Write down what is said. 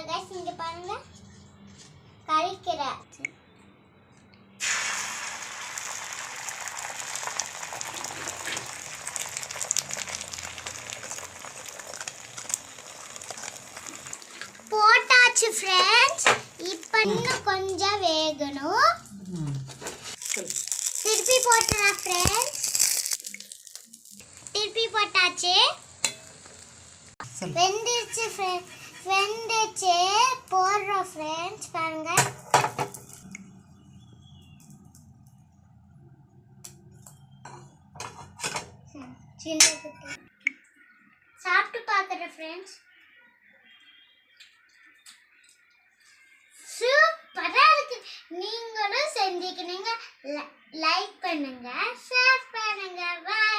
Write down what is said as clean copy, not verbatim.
guys இங்க பாருங்க கறிக்கீரை போட்டாச்சு फ्रेंड्स இப்போ இன்னும் கொஞ்சம் வேகணும் திருப்பி போட்டுறேன் फ्रेंड्स திருப்பி போட்டாச்சு வெந்துச்சு வெந்துச்சு போடுறோம் फ्रेंड्स பாருங்க சாப்பிட்டு பார்க்குறேன் फ्रेंड्स சூப்பரா இருக்கு நீங்களும் செஞ்சுக்கணுங்க லைக் பண்ணுங்க ஷேர் பண்ணுங்க பை